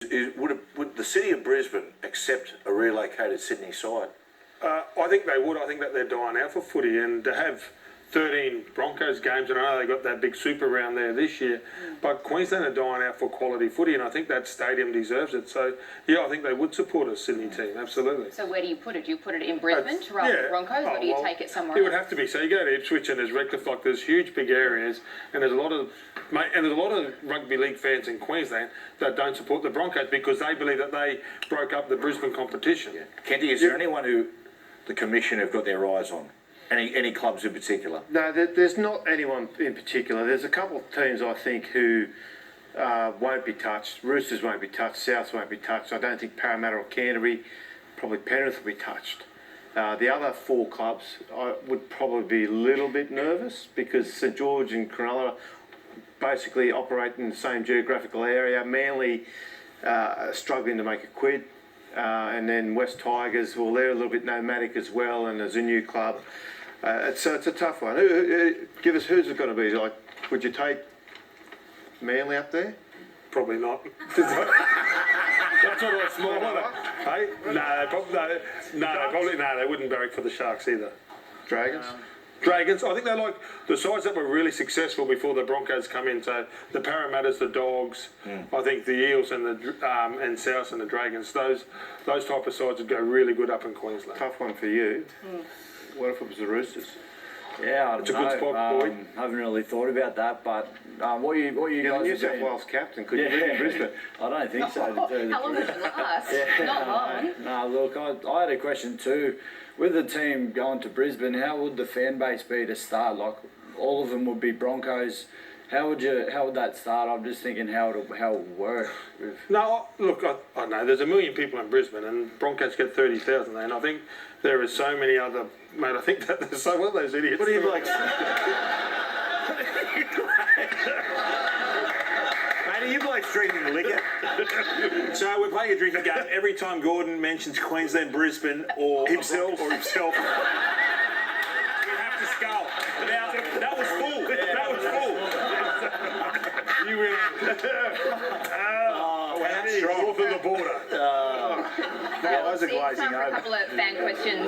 Would the city of Brisbane accept a relocated Sydney side? I think they would. I think that they're dying out for footy, and to have 13 Broncos games, and I know they got that big super round there this year, but Queensland are dying out for quality footy, and I think that stadium deserves it. So, yeah, I think they would support a Sydney team, absolutely. So where do you put it? Do you put it in Brisbane to run the Broncos, or do you take it somewhere else? It would have to be. So you go to Ipswich and there's Redcliffe, like there's huge big areas, and there's a lot of rugby league fans in Queensland that don't support the Broncos because they believe that they broke up the Brisbane competition. Yeah. Kenty, is there anyone who the Commission have got their eyes on? Any clubs in particular? No, there's not anyone in particular. There's a couple of teams I think who won't be touched. Roosters won't be touched. Souths won't be touched. I don't think Parramatta or Canterbury, probably Penrith will be touched. The other four clubs, I would probably be a little bit nervous because St George and Cronulla basically operate in the same geographical area. Manly struggling to make a quid. And then West Tigers, well, they're a little bit nomadic as well, and there's a new club. It's a tough one. Give us who's it going to be? Like, would you take Manly up there? Probably not. That's not a small one. Hey, they wouldn't barrack for the Sharks either. Dragons. Dragons, I think they like the sides that were really successful before the Broncos come in. So the Parramatta's, the Dogs, I think the Eels and the and Souths and the Dragons. Those type of sides would go really good up in Queensland. Tough one for you. What if it was the Roosters? Yeah, it's a good spot, boy. Haven't really thought about that, but what you guys New South Wales captain, could you be in Brisbane? I don't think so. How long would it last? Not long. No, look, I had a question too. With the team going to Brisbane, how would the fan base be to start? Like, all of them would be Broncos. How would that start? I'm just thinking how it would work. No, look, I know there's 1 million people in Brisbane, and Broncos get 30,000 there, and I think there are so many other. Mate, I think that there's so many of those idiots. What do you like? Mate, are you blokes drinking liquor? So we're playing a drinking game. Every time Gordon mentions Queensland, Brisbane, or himself, we have to skull. Now that was full. That was full. You win. North of the border. That was a couple of fan questions.